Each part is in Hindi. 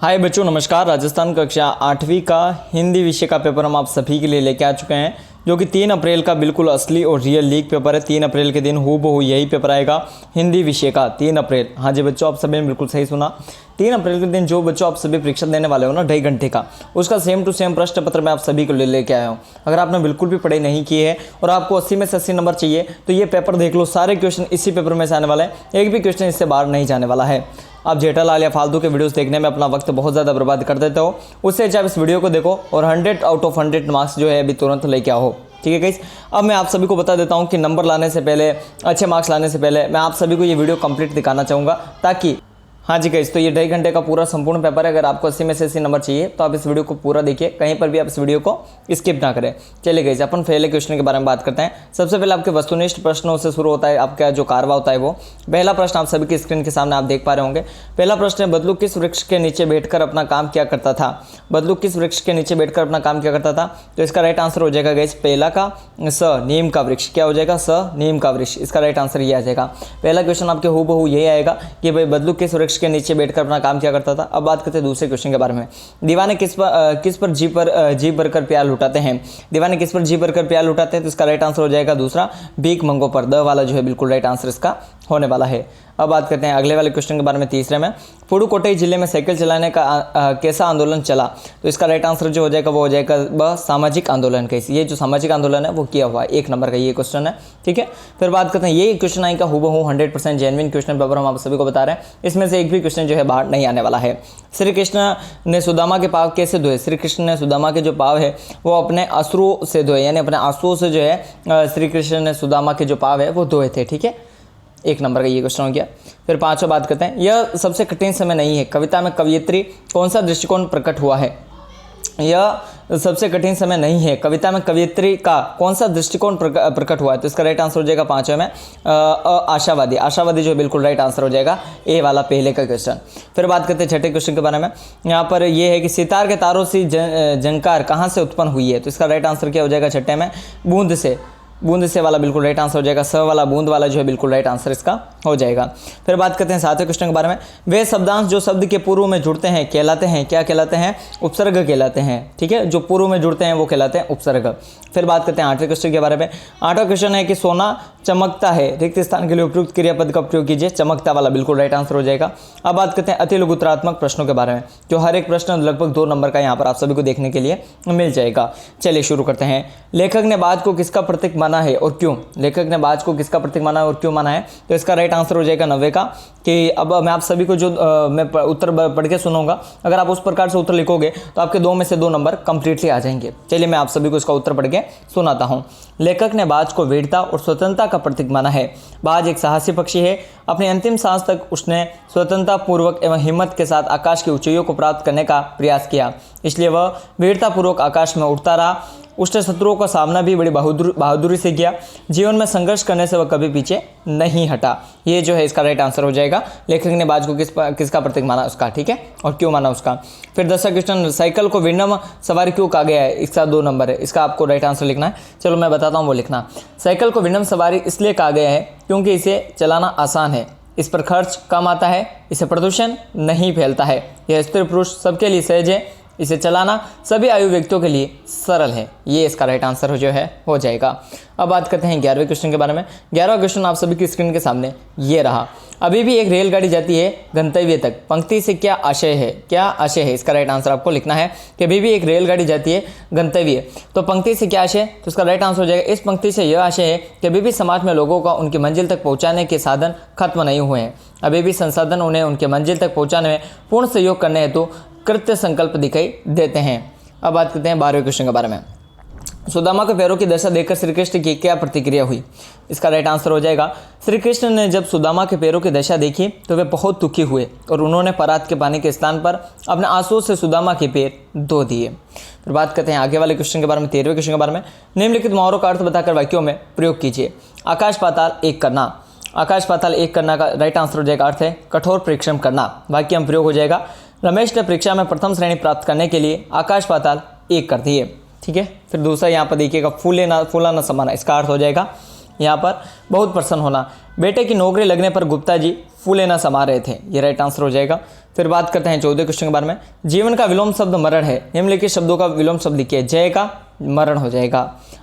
हाय बच्चों, नमस्कार। राजस्थान कक्षा 8वीं का हिंदी विषय का पेपर हम आप सभी के लिए लेके आ चुके हैं, जो कि 3 अप्रैल का बिल्कुल असली और रियल लीक पेपर है। 3 अप्रैल के दिन हूबहू यही पेपर आएगा हिंदी विषय का। 3 अप्रैल, हाँ जी बच्चों, आप सभी ने बिल्कुल सही सुना। 3 अप्रैल के दिन जो बच्चों आप सभी परीक्षा देने वाले हो ना 2.5 घंटे का, उसका सेम टू सेम प्रश्न पत्र मैं आप सभी को लेके आया हूँ। अगर आपने बिल्कुल भी पढ़ाई नहीं की है और आपको 80 में से 80 नंबर चाहिए तो ये पेपर देख लो। सारे क्वेश्चन इसी पेपर में से आने वाले हैं, एक भी क्वेश्चन इससे बाहर नहीं जाने वाला है। आप जेठालाल या फालतू के वीडियोस देखने में अपना वक्त बहुत ज़्यादा बर्बाद कर देते हो, उससे अच्छा आप इस वीडियो को देखो और 100 आउट ऑफ 100 मार्क्स जो है अभी तुरंत लेके आओ। ठीक है गाइस, अब मैं आप सभी को बता देता हूं कि नंबर लाने से पहले, अच्छे मार्क्स लाने से पहले मैं आप सभी को ये वीडियो कंप्लीट दिखाना चाहूँगा, ताकि हाँ जी गाइस, तो ये 2.5 घंटे का पूरा संपूर्ण पेपर है। अगर आपको 80 में से 80 नंबर चाहिए तो आप इस वीडियो को पूरा देखिए, कहीं पर भी आप इस वीडियो को स्किप ना करें। चलिए गाइस, अपन पहले क्वेश्चन के बारे में बात करते हैं। सबसे पहले आपके वस्तुनिष्ठ प्रश्नों से शुरू होता है आपका जो कारवा होता है वो। पहला प्रश्न आप सभी की स्क्रीन के सामने आप देख पा रहे होंगे। पहला प्रश्न है, बदलू किस वृक्ष के नीचे बैठकर अपना काम क्या करता था? बदलू किस वृक्ष के नीचे बैठकर अपना काम क्या करता था? तो इसका राइट आंसर हो जाएगा गाइस पहला का स, नीम का वृक्ष। क्या हो जाएगा? स, नीम का वृक्ष। इसका राइट आंसर ये आ जाएगा। पहला क्वेश्चन आपके हूबहू यही आएगा कि भाई बदलू किस वृक्ष के नीचे बैठकर काम क्या करता था। अब बात करते हैं दूसरे क्वेश्चन के बारे में। दीवाने किस पर जी भरकर प्यार लुटाते हैं? दीवाने किस पर जी भरकर प्यार लुटाते हैं? तो इसका राइट आंसर हो जाएगा दूसरा, भीख मंगो पर। द वाला जो है बिल्कुल राइट आंसर इसका होने वाला है। अब बात करते हैं अगले वाले क्वेश्चन के बारे में, तीसरे में। पुडुकोट्टई जिले में साइकिल चलाने का कैसा आंदोलन चला? तो इसका राइट आंसर जो हो जाएगा वो हो जाएगा सामाजिक आंदोलन। कैसे? ये जो सामाजिक आंदोलन है वो किया हुआ है। 1 नंबर का ये क्वेश्चन है। ठीक है, फिर बात करते हैं, ये क्वेश्चन आएगा हूबहू 100% जेन्युइन क्वेश्चन पेपर हम आप सभी को बता रहे हैं। इसमें से एक भी क्वेश्चन जो है बाहर नहीं आने वाला है। श्री कृष्ण ने सुदामा के पाव कैसे धोए? श्री कृष्ण ने सुदामा के जो पाव है वो अपने अश्रुओं से धोए, यानी अपने आंसुओं से जो है श्री कृष्ण ने सुदामा के जो पाव है वो धोए थे। ठीक है, 1 नंबर का ये क्वेश्चन हो गया। फिर 5वां बात करते हैं, यह सबसे कठिन समय नहीं है। कविता में कवयित्री कौन सा दृष्टिकोण प्रकट हुआ है? यह सबसे कठिन समय नहीं है। कविता में कवयित्री का कौन सा दृष्टिकोण प्रकट हुआ है? तो इसका राइट आंसर हो जाएगा 5वें में आशावादी। आशावादी जो बिल्कुल राइट आंसर हो जाएगा, ए वाला पहले का क्वेश्चन। फिर बात करते हैं छठे क्वेश्चन के बारे में। यहाँ पर ये है कि सितार के तारों से झंकार कहाँ से उत्पन्न हुई है? तो इसका राइट आंसर क्या हो जाएगा छठे में? बूंद से। बूंद से वाला बिल्कुल राइट आंसर हो जाएगा। स वाला, बूंद वाला जो है बिल्कुल राइट आंसर इसका हो जाएगा। फिर बात करते हैं 7वें क्वेश्चन के बारे में। वे शब्दांश जो शब्द के पूर्व में जुड़ते हैं कहलाते हैं, क्या कहलाते हैं? उपसर्ग कहलाते हैं। ठीक है, जो पूर्व में जुड़ते हैं वो कहलाते हैं उपसर्ग। फिर बात करते हैं 8वें क्वेश्चन के बारे में। 8वां क्वेश्चन है कि सोना चमकता है, रिक्त स्थान के लिए उपयुक्त क्रियापद का प्रयोग कीजिए। चमकता वाला बिल्कुल राइट आंसर हो जाएगा। अब बात करते हैं अति लघुत्रात्मक प्रश्नों के बारे में, जो हर एक प्रश्न लगभग 2 नंबर का यहाँ पर आप सभी को देखने के लिए मिल जाएगा। चलिए शुरू करते हैं। लेखक ने बाज को किसका प्रतीक माना है और क्यों? लेखक ने बाज को किसका प्रतीक माना है और क्यों माना है? तो इसका राइट आंसर हो जाएगा 90 का। कि अब मैं आप सभी को जो मैं उत्तर पढ़ के सुनाऊंगा, अगर आप उस प्रकार से उत्तर लिखोगे तो आपके 2 में से 2 नंबर कंप्लीटली आ जाएंगे। चलिए मैं आप सभी को इसका उत्तर पढ़ के सुनाता हूँ। लेखक ने बाज को वीरता और स्वतंत्रता का प्रतीक माना है। बाज एक साहसी पक्षी है। अपनी अंतिम सांस तक उसने स्वतंत्रता पूर्वक एवं हिम्मत के साथ आकाश की ऊंचाइयों को प्राप्त करने का प्रयास किया, इसलिए वह वीरतापूर्वक आकाश में उड़ता रहा। उसने शत्रुओं का सामना भी बड़ी बहादुरी से किया। जीवन में संघर्ष करने से वह कभी पीछे नहीं हटा। ये जो है इसका राइट आंसर हो जाएगा। लेखक ने बाज को किसका प्रतीक माना उसका, ठीक है, और क्यों माना उसका। फिर 10वां क्वेश्चन, साइकिल को विनम्र सवारी क्यों कहा गया है? इसका 2 नंबर है, इसका आपको राइट आंसर लिखना है। चलो मैं बताता हूँ वो लिखना। साइकिल को विनम्र सवारी इसलिए कहा गया है क्योंकि इसे चलाना आसान है, इस पर खर्च कम आता है, इसे प्रदूषण नहीं फैलता है, यह स्त्री पुरुष सबके लिए सहज है, इसे चलाना सभी आयु व्यक्तियों के लिए सरल है। ये इसका राइट आंसर जो है हो जाएगा। अब बात करते हैं 11वें क्वेश्चन के बारे में। 11वां क्वेश्चन आप सभी की स्क्रीन के सामने ये रहा। अभी भी एक रेलगाड़ी जाती है गंतव्य तक, पंक्ति से क्या आशय है? क्या आशय है? इसका राइट आंसर आपको लिखना है कि अभी भी एक रेलगाड़ी जाती है गंतव्य, तो पंक्ति से क्या आशय? तो इसका राइट आंसर हो जाएगा, इस पंक्ति से यह आशय है कि अभी भी समाज में लोगों का उनकी मंजिल तक पहुँचाने के साधन खत्म नहीं हुए हैं। अभी भी संसाधन उन्हें उनके मंजिल तक पहुँचाने में पूर्ण सहयोग करने हेतु कृत्य संकल्प दिखाई देते हैं। अब बात करते हैं 12वें क्वेश्चन के बारे में। सुदामा के पैरों की दशा देखकर श्री कृष्ण की क्या प्रतिक्रिया हुई? इसका राइट आंसर हो जाएगा, श्री कृष्ण ने जब सुदामा के पैरों की दशा देखी तो वे बहुत दुखी हुए और उन्होंने परात के पानी के स्थान पर अपने आंसुओं से सुदामा के पैर धो दिए। फिर बात करते हैं आगे वाले क्वेश्चन के बारे में, 13वें क्वेश्चन के बारे में। निम्नलिखित मुहावरों का अर्थ बताकर वाक्यों में प्रयोग कीजिए। आकाश पाताल एक करना। आकाश पाताल एक करना का राइट आंसर हो जाएगा अर्थ है कठोर परिश्रम करना। वाक्य में प्रयोग हो जाएगा, रमेश ने परीक्षा में प्रथम श्रेणी प्राप्त करने के लिए आकाश पाताल एक कर दिए। ठीक है, फिर दूसरा यहाँ पर देखिएगा, फूला न समाना। इसका अर्थ हो जाएगा यहाँ पर बहुत प्रसन्न होना। बेटे की नौकरी लगने पर गुप्ता जी फूले न समा रहे थे, ये राइट आंसर हो जाएगा। फिर बात करते हैं 14 क्वेश्चन के बारे में। जीवन का विलोम शब्द मरण है, निम्नलिखित शब्दों का विलोम शब्द लिखिए। जय का मरण हो जाएगा,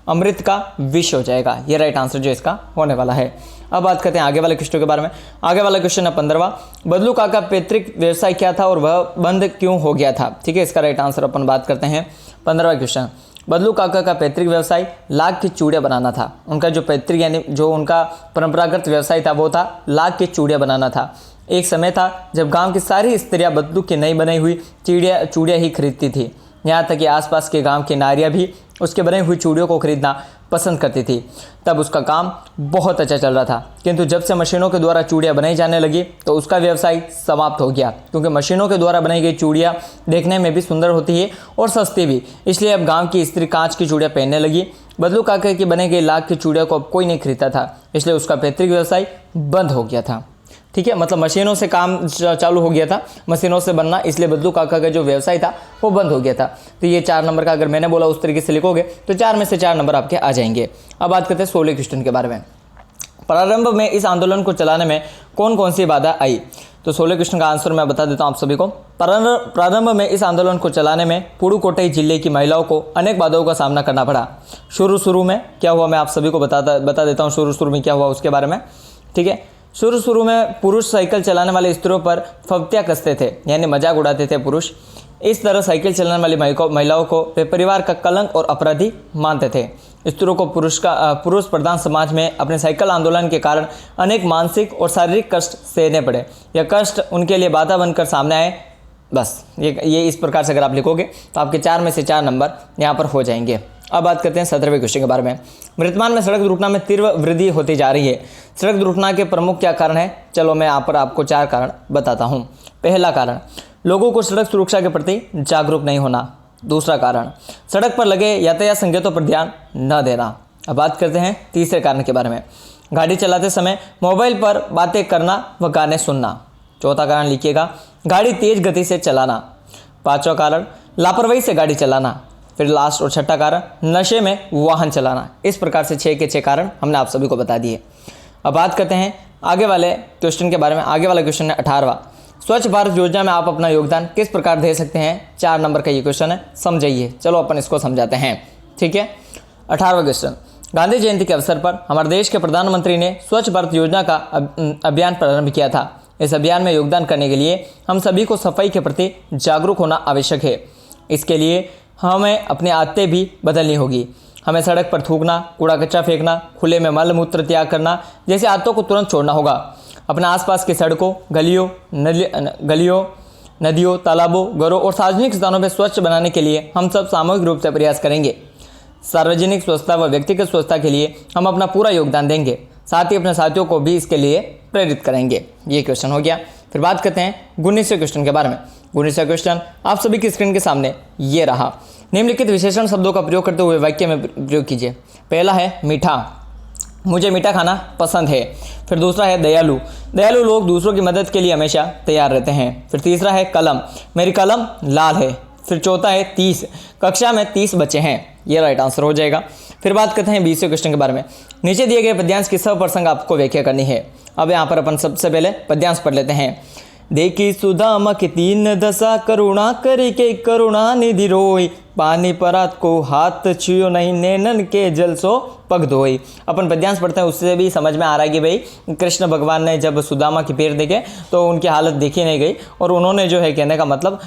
अमृत का विष हो जाएगा। ये राइट आंसर जो इसका होने वाला है। अब बात करते हैं आगे वाले क्वेश्चन के बारे में। आगे वाला क्वेश्चन है 15वां। बदलू काका पैतृक व्यवसाय क्या था और वह बंद क्यों हो गया था? ठीक है, इसका राइट आंसर अपन बात करते हैं। 15वां क्वेश्चन, बदलू काका का पैतृक व्यवसाय लाख की चूड़ियाँ बनाना था। उनका जो पैतृक यानी जो उनका परंपरागत व्यवसाय था वो था लाख की चूड़ियाँ बनाना था। एक समय था जब गांव की सारी स्त्रियां बदलू की नई बनाई हुई चूड़ियाँ ही खरीदती थी। यहाँ तक कि आसपास के गांव की नारियां भी उसके बने हुई चूड़ियों को खरीदना पसंद करती थी। तब उसका काम बहुत अच्छा चल रहा था, किंतु जब से मशीनों के द्वारा चूड़ियाँ बनाई जाने लगी तो उसका व्यवसाय समाप्त हो गया। क्योंकि मशीनों के द्वारा बनाई गई चूड़ियाँ देखने में भी सुंदर होती है और सस्ती भी, इसलिए अब गाँव की स्त्री कांच की चूड़ियाँ पहनने लगी। बदलू काका की बनाई गई लाख की चूड़ियों को अब कोई नहीं खरीदता था, इसलिए उसका पैतृक व्यवसाय बंद हो गया था। ठीक है, मतलब मशीनों से काम चालू हो गया था, मशीनों से बनना, इसलिए बदलू काका का जो व्यवसाय था वो बंद हो गया था। तो ये 4 नंबर का अगर मैंने बोला उस तरीके से लिखोगे तो 4 में से 4 नंबर आपके आ जाएंगे। अब बात करते हैं 16 क्वेश्चन के बारे में। प्रारंभ में इस आंदोलन को चलाने में कौन कौन सी बाधा आई? तो 16 क्वेश्चन का आंसर मैं बता देता हूँ आप सभी को। प्रारंभ में इस आंदोलन को चलाने में पुडुकोट्टई जिले की महिलाओं को अनेक बाधाओं का सामना करना पड़ा। शुरू में क्या हुआ मैं आप सभी को बता देता हूँ शुरू में क्या हुआ उसके बारे में। ठीक है, शुरू में पुरुष साइकिल चलाने वाले स्त्रियों पर फब्तियाँ कसते थे, यानी मजाक उड़ाते थे पुरुष। इस तरह साइकिल चलाने वाली महिलाओं को वे परिवार का कलंक और अपराधी मानते थे। स्त्रियों को पुरुष प्रधान समाज में अपने साइकिल आंदोलन के कारण अनेक मानसिक और शारीरिक कष्ट सहने पड़े। यह कष्ट उनके लिए बाधा बनकर सामने आए। बस ये इस प्रकार से अगर आप लिखोगे तो आपके 4 में से 4 नंबर यहाँ पर हो जाएंगे। अब बात करते हैं 17वें क्वेश्चन के बारे में। वर्तमान में सड़क दुर्घटना में तीव्र वृद्धि होती जा रही है। सड़क दुर्घटना के प्रमुख क्या कारण है? चलो मैं यहाँ पर आपको 4 कारण बताता हूँ। पहला कारण, लोगों को सड़क सुरक्षा के प्रति जागरूक नहीं होना। दूसरा कारण, सड़क पर लगे यातायात संकेतों पर ध्यान न देना। अब बात करते हैं तीसरे कारण के बारे में। गाड़ी चलाते समय मोबाइल पर बातें करना व गाने सुनना। चौथा कारण लिखिएगा, गाड़ी तेज गति से चलाना। पांचवा कारण, लापरवाही से गाड़ी चलाना। फिर लास्ट और छठा कारण, नशे में वाहन चलाना। इस प्रकार से 6 के 6 कारण हमने आप सभी को बता दिए। अब बात करते हैं आगे वाले क्वेश्चन के बारे में। आगे वाला क्वेश्चन है 18वां। स्वच्छ भारत योजना में आप अपना योगदान किस प्रकार दे सकते हैं? 4 नंबर का ये क्वेश्चन है, समझाइए। चलो अपन इसको समझाते हैं। ठीक है, 18वां क्वेश्चन, गांधी जयंती के अवसर पर हमारे देश के प्रधानमंत्री ने स्वच्छ भारत योजना का अभियान प्रारंभ किया था। इस अभियान में योगदान करने के लिए हम सभी को सफाई के प्रति जागरूक होना आवश्यक है। इसके लिए हमें अपनी आदतें भी बदलनी होगी। हमें सड़क पर थूकना, कूड़ा कचरा फेंकना, खुले में मल मूत्र त्याग करना जैसी आदतों को तुरंत छोड़ना होगा। अपने आसपास की सड़कों, गलियों, नदियों, तालाबों, घरों और सार्वजनिक स्थानों पर स्वच्छ बनाने के लिए हम सब सामूहिक रूप से प्रयास करेंगे। सार्वजनिक स्वच्छता व व्यक्तिगत स्वच्छता के लिए हम अपना पूरा योगदान देंगे। साथ ही अपने साथियों को भी इसके लिए प्रेरित करेंगे। ये क्वेश्चन हो गया। फिर बात करते हैं 19वें क्वेश्चन के बारे में। 19वां क्वेश्चन आप सभी की स्क्रीन के सामने ये रहा। निम्नलिखित विशेषण शब्दों का प्रयोग करते हुए वाक्य में प्रयोग कीजिए। पहला है मीठा, मुझे मीठा खाना पसंद है। फिर दूसरा है दयालु, दयालु लोग दूसरों की मदद के लिए हमेशा तैयार रहते हैं। फिर तीसरा है कलम, मेरी कलम लाल है। फिर चौथा है 30, कक्षा में 30 बच्चे हैं। ये राइट आंसर हो जाएगा। फिर बात करते हैं 20वें क्वेश्चन के बारे में। नीचे दिए गए पद्यांश की सब प्रसंग आपको व्याख्या करनी है। अब यहाँ पर अपन सबसे पहले पद्यांश पढ़ लेते हैं। देखी सुदामा की 3 दशा, करुणा करी के करुणा निधि रोई, पानी परात को हाथ छुयो नहीं, नैनन के जल सो पग धोई। अपन पद्यांश पढ़ते हैं, उससे भी समझ में आ रहा है कि भाई कृष्ण भगवान ने जब सुदामा के पैर देखे तो उनकी हालत देखी नहीं गई और उन्होंने जो है कहने का मतलब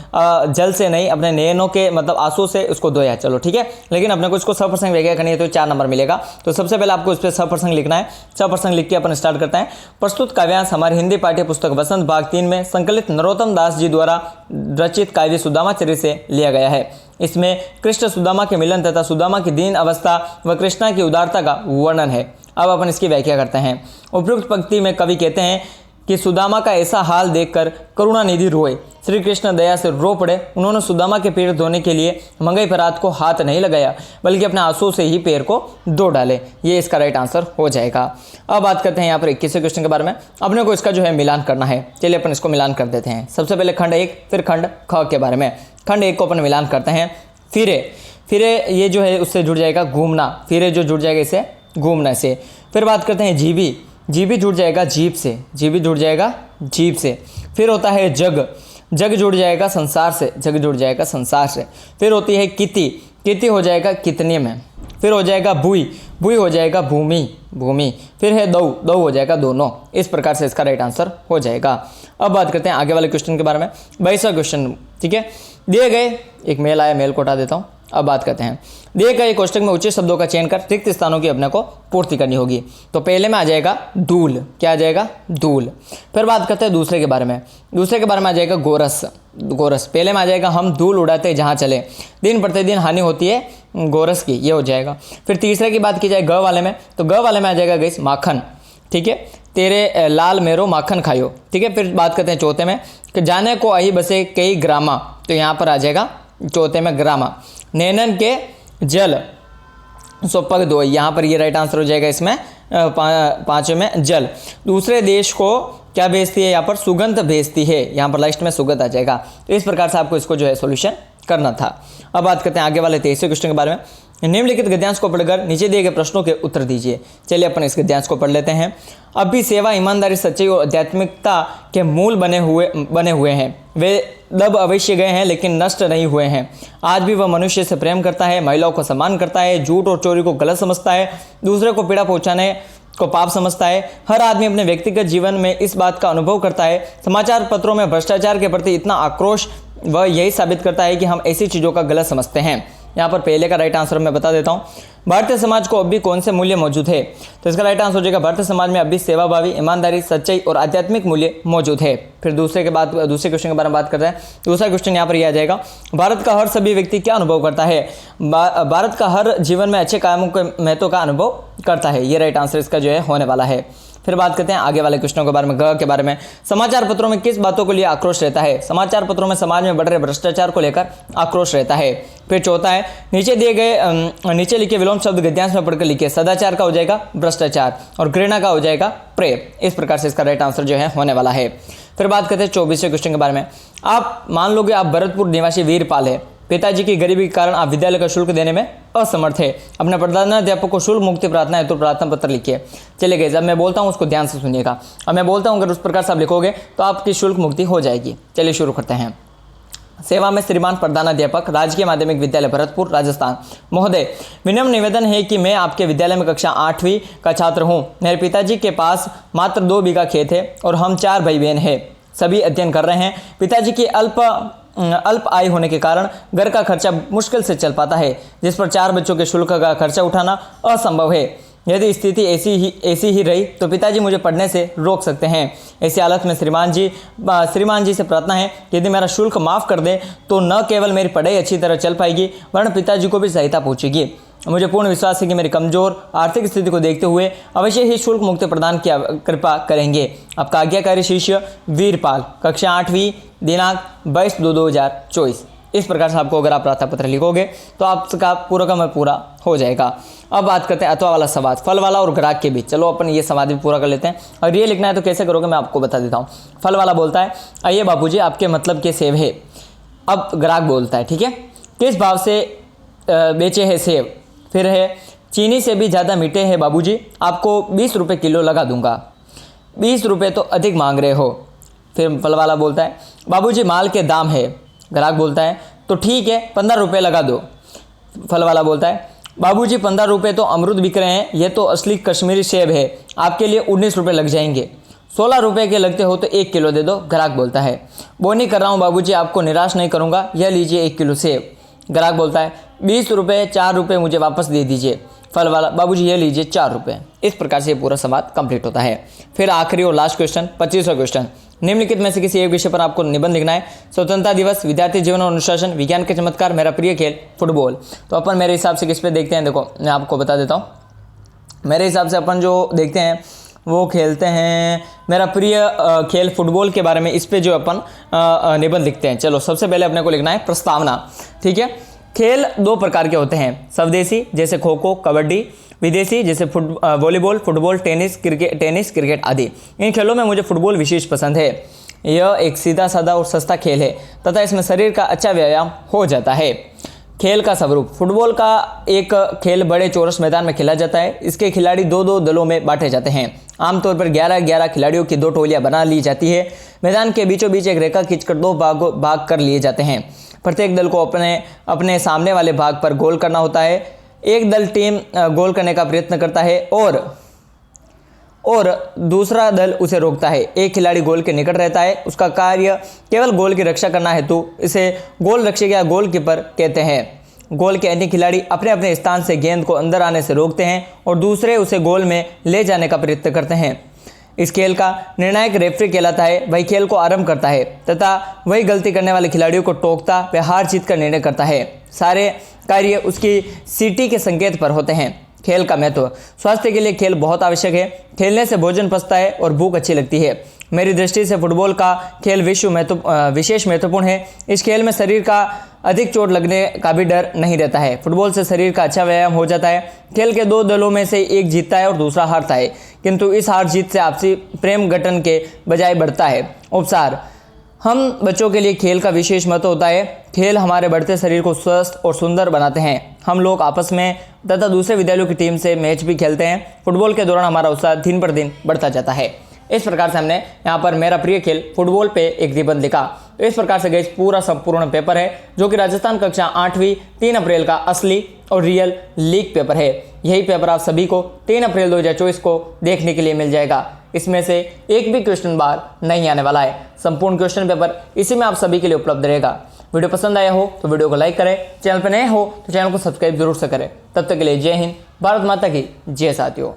जल से नहीं अपने नैनों के मतलब आंसू से उसको धोया। चलो ठीक है, लेकिन अपने को इसको सप्रसंग व्याख्या करनी है तो 4 नंबर मिलेगा। तो सबसे पहले आपको इस पर सप्रसंग लिखना है। सप्रसंग लिख के अपन स्टार्ट करते हैं। प्रस्तुत काव्यांश हमारी हिंदी पाठ्य पुस्तक वसंत भाग 3 में संकलित नरोत्तम दास जी द्वारा रचित काव्य सुदामा चरित्र से लिया गया है। इसमें कृष्ण सुदामा के मिलन तथा सुदामा की दीन अवस्था व कृष्णा की उदारता का वर्णन है। अब अपन इसकी व्याख्या करते हैं। उपयुक्त पंक्ति में कवि कहते हैं कि सुदामा का ऐसा हाल देखकर करुणानिधि रोए। श्री कृष्ण दया से रो पड़े। उन्होंने सुदामा के पैर धोने के लिए मंगई परात को हाथ नहीं लगाया बल्कि अपने आंसू से ही पैर को धो डाले। ये इसका राइट आंसर हो जाएगा। अब बात करते हैं यहाँ पर 21वें क्वेश्चन के बारे में। अपने को इसका जो है मिलान करना है। चलिए अपन इसको मिलान कर देते हैं। सबसे पहले खंड 1 फिर खंड ख के बारे में। खंड 1 को अपन मिलान करते हैं। फिरे ये जो है उससे जुड़ जाएगा घूमना, फिरे जो जुड़ जाएगा इसे घूमने से। फिर बात करते हैं जीभी जुड़ जाएगा जीभ से, जीभी जुड़ जाएगा जीभ से। फिर होता है जग, जग जुड़ जाएगा संसार से, जग जुड़ जाएगा संसार से। फिर होती है किति, किति हो जाएगा कितने में। फिर हो जाएगा भूई, भूई हो जाएगा भूमि, भूमि। फिर है दौ, दौ हो जाएगा दोनों। इस प्रकार से इसका राइट आंसर हो जाएगा। अब बात करते हैं आगे वाले क्वेश्चन के बारे में। 22वां क्वेश्चन, ठीक है। दिए गए, एक मेल आया, मेल को हटा देता हूँ। अब बात करते हैं, दिए गए कोष्टक में उचित शब्दों का चयन कर रिक्त स्थानों की अपने को पूर्ति करनी होगी। तो पहले में आ जाएगा धूल, क्या आ जाएगा, धूल। फिर बात करते हैं दूसरे के बारे में, दूसरे के बारे में आ जाएगा गोरस, गोरस। पहले में आ जाएगा हम धूल उड़ाते जहाँ चले, दिन प्रतिदिन हानि होती है गोरस की, ये हो जाएगा। फिर तीसरे की बात की जाए ग वाले में, तो ग वाले में आ जाएगा गैस माखन, ठीक है। तेरे लाल मेरो माखन खायो, ठीक है। फिर बात करते हैं चौथे में कि जाने को अही बसे कई ग्रामा, तो यहाँ पर आ जाएगा चौथे में ग्रामा। नैनन के जल सोपक दो, यहाँ पर ये राइट आंसर हो जाएगा इसमें। पांचवें में जल, दूसरे देश को क्या भेजती है, यहाँ पर सुगंध भेजती है, यहाँ पर लास्ट में सुगंध आ जाएगा। तो इस प्रकार से आपको इसको जो है सॉल्यूशन करना था। अब बात करते हैं आगे वाले 23वें क्वेश्चन के बारे में। निम्नलिखित गद्यांश को पढ़कर नीचे दिए गए प्रश्नों के उत्तर दीजिए। चलिए अपन इस गद्यांश को पढ़ लेते हैं। अब भी सेवा, ईमानदारी, सच्चाई और आध्यात्मिकता के मूल बने हुए हैं। वे दब अवश्य गए हैं लेकिन नष्ट नहीं हुए हैं। आज भी वह मनुष्य से प्रेम करता है, महिलाओं को सम्मान करता है, झूठ और चोरी को गलत समझता है, दूसरे को पीड़ा पहुंचाने को पाप समझता है। हर आदमी अपने व्यक्तिगत जीवन में इस बात का अनुभव करता है। समाचार पत्रों में भ्रष्टाचार के प्रति इतना आक्रोश वह यही साबित करता है कि हम ऐसी चीज़ों का गलत समझते हैं। यहाँ पर पहले का राइट आंसर मैं बता देता हूँ। भारतीय समाज को अब भी कौन से मूल्य मौजूद है, तो इसका राइट आंसर हो जाएगा भारतीय समाज में अब भी सेवाभावी, ईमानदारी, सच्चाई और आध्यात्मिक मूल्य मौजूद है। फिर दूसरे क्वेश्चन के बारे में बात करते हैं। दूसरा क्वेश्चन यहाँ पर यह आ जाएगा, भारत का हर सभी व्यक्ति क्या अनुभव करता है। भारत का हर जीवन में अच्छे कामों के महत्व का अनुभव करता है। ये राइट आंसर इसका जो है होने वाला है। फिर बात करते हैं आगे वाले क्वेश्चनों के बारे में। ग के बारे में, समाचार पत्रों में किस बातों को लिए आक्रोश रहता है। समाचार पत्रों में समाज में बढ़ रहे भ्रष्टाचार को लेकर आक्रोश रहता है। फिर चौथा है, नीचे लिखे विलोम शब्द गद्यांश में पढ़कर लिखिए। सदाचार का हो जाएगा भ्रष्टाचार और घृणा का हो जाएगा प्रेम। इस प्रकार से इसका राइट आंसर जो है होने वाला है। फिर बात करते हैं 24वें क्वेश्चन के बारे में। आप मान लो कि आप भरतपुर निवासी वीरपाल है। पिताजी की गरीबी के कारण आप विद्यालय का शुल्क देने में असमर्थ है। अपने प्रधानाध्यापक को शुल्क मुक्ति प्रार्थना है तो प्रार्थना पत्र लिखिए। चलिए गाइस, जब मैं बोलता हूँ उसको ध्यान से सुनिएगा। अब मैं बोलता हूँ अगर उस प्रकार से आप लिखोगे तो आपकी शुल्क मुक्ति हो जाएगी। चलिए शुरू करते हैं। सेवा में श्रीमान प्रधानाध्यापक, राजकीय माध्यमिक विद्यालय भरतपुर, राजस्थान। महोदय, विनम्र निवेदन है कि मैं आपके विद्यालय में कक्षा 8वीं का छात्र हूँ। मेरे पिताजी के पास मात्र 2 बीघा खेत है और हम 4 भाई बहन हैं। सभी अध्ययन कर रहे हैं। पिताजी की अल्प आय होने के कारण घर का खर्चा मुश्किल से चल पाता है, जिस पर 4 बच्चों के शुल्क का खर्चा उठाना असंभव है। यदि स्थिति ऐसी ही रही तो पिताजी मुझे पढ़ने से रोक सकते हैं। ऐसी हालत में श्रीमान जी से प्रार्थना है, यदि मेरा शुल्क माफ़ कर दें तो न केवल मेरी पढ़ाई अच्छी तरह चल पाएगी वरन पिताजी को भी सहायता पहुँचेगी। मुझे पूर्ण विश्वास है कि मेरी कमजोर आर्थिक स्थिति को देखते हुए अवश्य ही शुल्क मुक्ति प्रदान की कृपा करेंगे। आपका आज्ञाकारी शिष्य वीरपाल, कक्षा 8वीं, दिनांक 22/2/2024। इस प्रकार से आपको अगर आप प्रार्थना पत्र लिखोगे तो आपका पूरा का पूरा हो जाएगा। अब बात करते हैं अथवा वाला संवाद, फल वाला और ग्राहक के बीच। चलो अपन ये संवाद भी पूरा कर लेते हैं। और ये लिखना है तो कैसे करोगे मैं आपको बता देता हूँ। फल वाला बोलता है, आइए बाबूजी आपके मतलब के सेब है। अब ग्राहक बोलता है, ठीक है, किस भाव से बेचे हैं सेब। फिर है, चीनी से भी ज़्यादा मीठे हैं बाबूजी, आपको 20 रुपये किलो लगा दूंगा। 20 रुपये तो अधिक मांग रहे हो। फिर फल वाला बोलता है, बाबूजी माल के दाम है। ग्राहक बोलता है, तो ठीक है 15 रुपये लगा दो। फल वाला बोलता है, बाबूजी 15 रुपये तो अमरूद बिक रहे हैं, ये तो असली कश्मीरी सेब है, आपके लिए 19 रुपये लग जाएंगे। 16 रुपये के लगते हो तो 1 किलो दे दो। ग्राहक बोलता है, वो नहीं कर रहा हूँ बाबूजी, आपको निराश नहीं करूँगा, यह लीजिए 1 किलो सेब। ग्राहक बोलता है, 20 रुपये, 4 रुपये मुझे वापस दे दीजिए। फल वाला, बाबूजी ये लीजिए 4 रुपये। इस प्रकार से पूरा संवाद कंप्लीट होता है। फिर आखिरी और लास्ट क्वेश्चन, 25वां क्वेश्चन। निम्नलिखित में से किसी एक विषय पर आपको निबंध लिखना है। स्वतंत्रता दिवस, विद्यार्थी जीवन और अनुशासन, विज्ञान के चमत्कार, मेरा प्रिय खेल फुटबॉल। तो अपन मेरे हिसाब से किस पे देखते हैं, देखो मैं आपको बता देता हूँ। मेरे हिसाब से अपन जो देखते हैं वो खेलते हैं मेरा प्रिय खेल फुटबॉल के बारे में। इस पे जो अपन निबंध लिखते हैं। चलो सबसे पहले अपने को लिखना है प्रस्तावना, ठीक है। खेल 2 प्रकार के होते हैं, स्वदेशी जैसे खो खो, कबड्डी, विदेशी जैसे वॉलीबॉल, फुटबॉल, टेनिस, क्रिकेट आदि। इन खेलों में मुझे फुटबॉल विशेष पसंद है। यह एक सीधा साधा और सस्ता खेल है तथा इसमें शरीर का अच्छा व्यायाम हो जाता है। खेल का स्वरूप, फुटबॉल का एक खेल बड़े चौरस मैदान में खेला जाता है। इसके खिलाड़ी 2-2 दलों में बांटे जाते हैं। आमतौर पर 11-11 खिलाड़ियों की 2 टोलियां बना ली जाती है। मैदान के बीचों बीच एक रेखा खींचकर 2 भाग कर लिए जाते हैं। प्रत्येक दल को अपने सामने वाले भाग पर गोल करना होता है। एक दल टीम गोल करने का प्रयत्न करता है और दूसरा दल उसे रोकता है। एक खिलाड़ी गोल के निकट रहता है, उसका कार्य केवल गोल की रक्षा करना हेतु इसे गोल रक्षक या गोलकीपर कहते हैं। गोल के अन्य खिलाड़ी अपने अपने स्थान से गेंद को अंदर आने से रोकते हैं और दूसरे उसे गोल में ले जाने का प्रयत्न करते हैं। इस खेल का निर्णायक रेफरी कहलाता है। वही खेल को आरंभ करता है तथा वही गलती करने वाले खिलाड़ियों को टोकता व हार जीत का निर्णय करता है। सारे कार्य उसकी सीटी के संकेत पर होते हैं। खेल का महत्व। स्वास्थ्य के लिए खेल बहुत आवश्यक है। खेलने से भोजन पचता है और भूख अच्छी लगती है। मेरी दृष्टि से फुटबॉल का खेल विशेष महत्वपूर्ण है। इस खेल में शरीर का अधिक चोट लगने का भी डर नहीं रहता है। फुटबॉल से शरीर का अच्छा व्यायाम हो जाता है। खेल के 2 दलों में से एक जीतता है और दूसरा हारता है, किंतु इस हार जीत से आपसी प्रेम गठन के बजाय बढ़ता है। उपसार। हम बच्चों के लिए खेल का विशेष महत्व होता है। खेल हमारे बढ़ते शरीर को स्वस्थ और सुंदर बनाते हैं। हम लोग आपस में तथा दूसरे विद्यालयों की टीम से मैच भी खेलते हैं। फुटबॉल के दौरान हमारा उत्साह दिन पर दिन बढ़ता जाता है। इस प्रकार से हमने यहाँ पर मेरा प्रिय खेल फुटबॉल पे एक निबंध लिखा। इस प्रकार से गाइस पूरा संपूर्ण पेपर है जो कि राजस्थान कक्षा 8वीं 3 अप्रैल का असली और रियल लीक पेपर है। यही पेपर आप सभी को 3 अप्रैल 2024 को देखने के लिए मिल जाएगा। इसमें से एक भी क्वेश्चन बार नहीं आने वाला है। संपूर्ण क्वेश्चन पेपर इसी में आप सभी के लिए उपलब्ध रहेगा। वीडियो पसंद आया हो तो वीडियो को लाइक करें, चैनल पर नए हो तो चैनल को सब्सक्राइब जरूर से करें। तब तक के लिए जय हिंद, भारत माता की जय। साथियों।